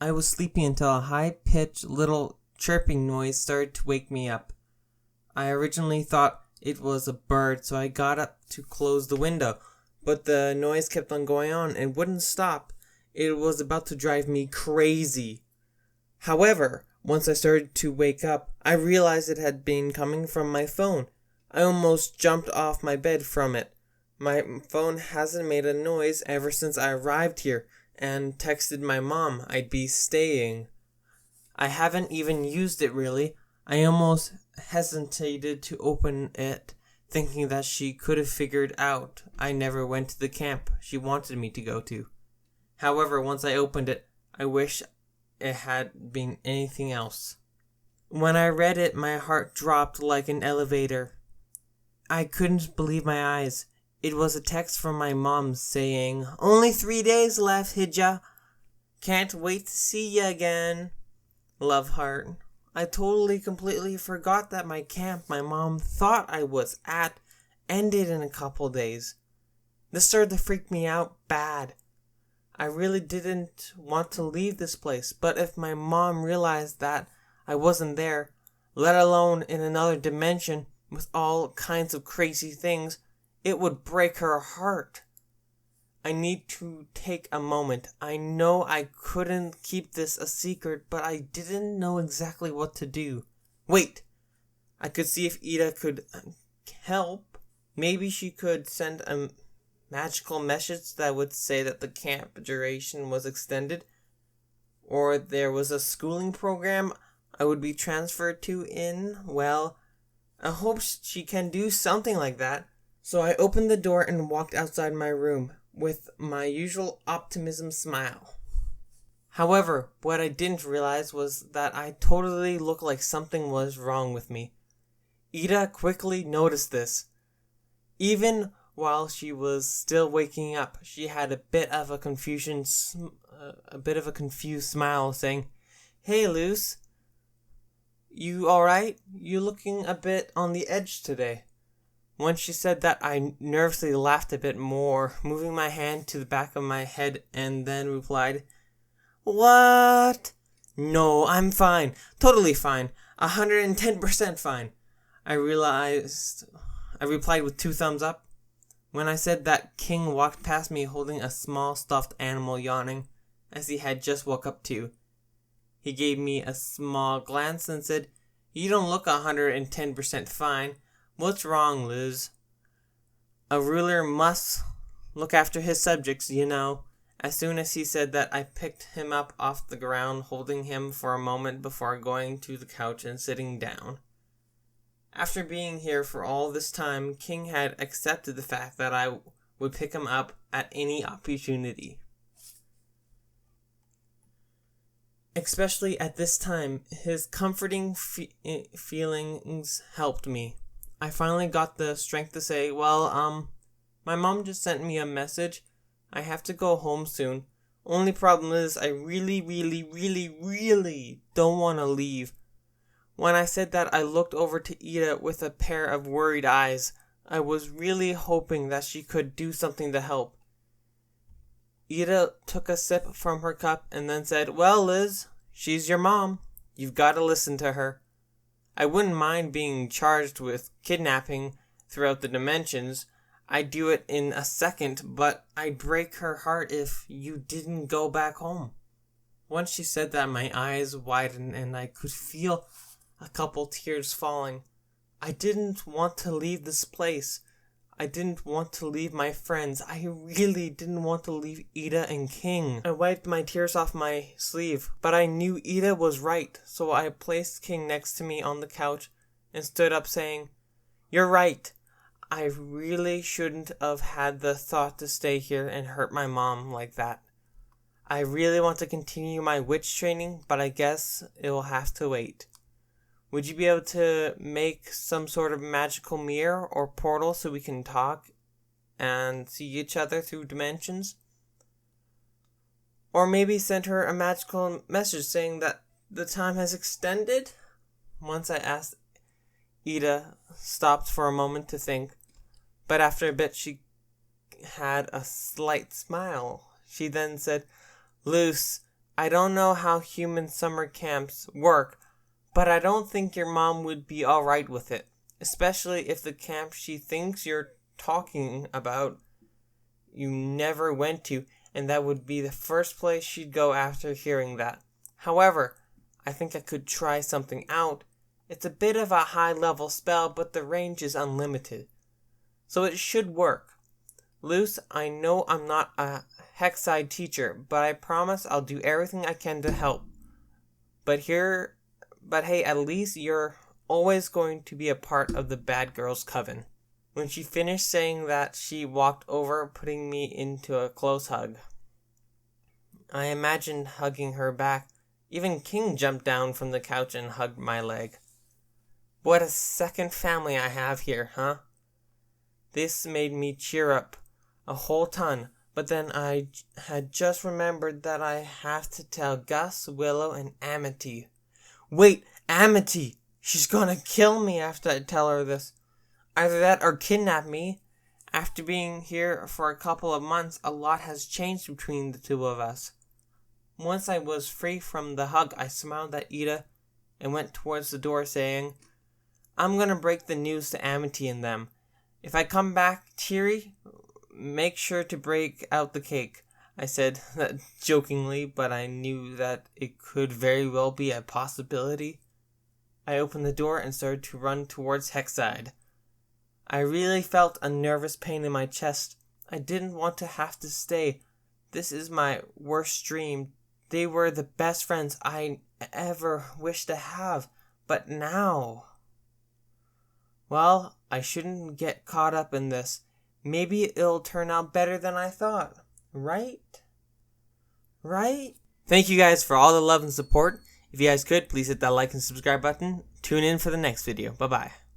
I was sleeping until a high-pitched little chirping noise started to wake me up. I originally thought it was a bird, so I got up to close the window, but the noise kept on going on and wouldn't stop. It was about to drive me crazy. However, once I started to wake up, I realized it had been coming from my phone. I almost jumped off my bed from it. My phone hasn't made a noise ever since I arrived here and texted my mom I'd be staying. I haven't even used it really. I almost hesitated to open it, thinking that she could have figured out I never went to the camp she wanted me to go to. However, once I opened it, I wish it had been anything else. When I read it, my heart dropped like an elevator. I couldn't believe my eyes. It was a text from my mom saying, "Only 3 days left, Hijja. Can't wait to see ya again. Love heart." I completely forgot that my camp my mom thought I was at ended in a couple days. This started to freak me out bad. I really didn't want to leave this place, but if my mom realized that I wasn't there, let alone in another dimension with all kinds of crazy things, it would break her heart. I need to take a moment. I know I couldn't keep this a secret, but I didn't know exactly what to do. Wait! I could see if Ida could help. Maybe she could send a magical message that would say that the camp duration was extended, or there was a schooling program I would be transferred to in. Well, I hope she can do something like that. So I opened the door and walked outside my room with my usual optimism smile. However, what I didn't realize was that I totally looked like something was wrong with me. Ida quickly noticed this. Even while she was still waking up, she had a bit of a confused smile, saying, "Hey, Luce, you alright? You looking a bit on the edge today." When she said that, I nervously laughed a bit more, moving my hand to the back of my head, and then replied, "What? No, I'm fine. Totally fine. 110% fine." I replied with 2 thumbs up. When I said that, King walked past me holding a small stuffed animal yawning, as he had just woke up too. He gave me a small glance and said, "You don't look 110% fine. What's wrong, Liz?" A ruler must look after his subjects, you know. As soon as he said that, I picked him up off the ground, holding him for a moment before going to the couch and sitting down. After being here for all this time, King had accepted the fact that I would pick him up at any opportunity. Especially at this time, his comforting feelings helped me. I finally got the strength to say, "Well, my mom just sent me a message. I have to go home soon. Only problem is I really don't want to leave." When I said that, I looked over to Ida with a pair of worried eyes. I was really hoping that she could do something to help. Ida took a sip from her cup and then said, "Well, Liz, she's your mom. You've got to listen to her. I wouldn't mind being charged with kidnapping throughout the dimensions. I'd do it in a second, but I'd break her heart if you didn't go back home." Once she said that, my eyes widened and I could feel a couple tears falling. I didn't want to leave this place. I didn't want to leave my friends. I really didn't want to leave Ida and King. I wiped my tears off my sleeve, but I knew Ida was right, so I placed King next to me on the couch and stood up saying, "You're right. I really shouldn't have had the thought to stay here and hurt my mom like that. I really want to continue my witch training, but I guess it will have to wait. Would you be able to make some sort of magical mirror or portal so we can talk and see each other through dimensions? Or maybe send her a magical message saying that the time has extended?" Once I asked, Ida stopped for a moment to think, but after a bit she had a slight smile. She then said, "Luce, I don't know how human summer camps work, but I don't think your mom would be alright with it, especially if the camp she thinks you're talking about you never went to, and that would be the first place she'd go after hearing that. However, I think I could try something out. It's a bit of a high-level spell, but the range is unlimited, so it should work. Luce, I know I'm not a Hexside teacher, but I promise I'll do everything I can to help. But hey, at least you're always going to be a part of the bad girl's coven. When she finished saying that, she walked over, putting me into a close hug. I imagined hugging her back. Even King jumped down from the couch and hugged my leg. What a second family I have here, huh? This made me cheer up a whole ton, but then I had just remembered that I have to tell Gus, Willow, and Amity. Wait, Amity! She's gonna kill me after I tell her this. Either that or kidnap me. After being here for a couple of months, a lot has changed between the two of us. Once I was free from the hug, I smiled at Ida and went towards the door saying, I'm gonna break the news to Amity and them. If I come back teary, make sure to break out the cake. I said that jokingly, but I knew that it could very well be a possibility. I opened the door and started to run towards Hexside. I really felt a nervous pain in my chest. I didn't want to have to stay. This is my worst dream. They were the best friends I ever wished to have. But now... Well, I shouldn't get caught up in this. Maybe it'll turn out better than I thought. Right? Thank you guys for all the love and support. If you guys could, please hit that like and subscribe button. Tune in for the next video. Bye-bye.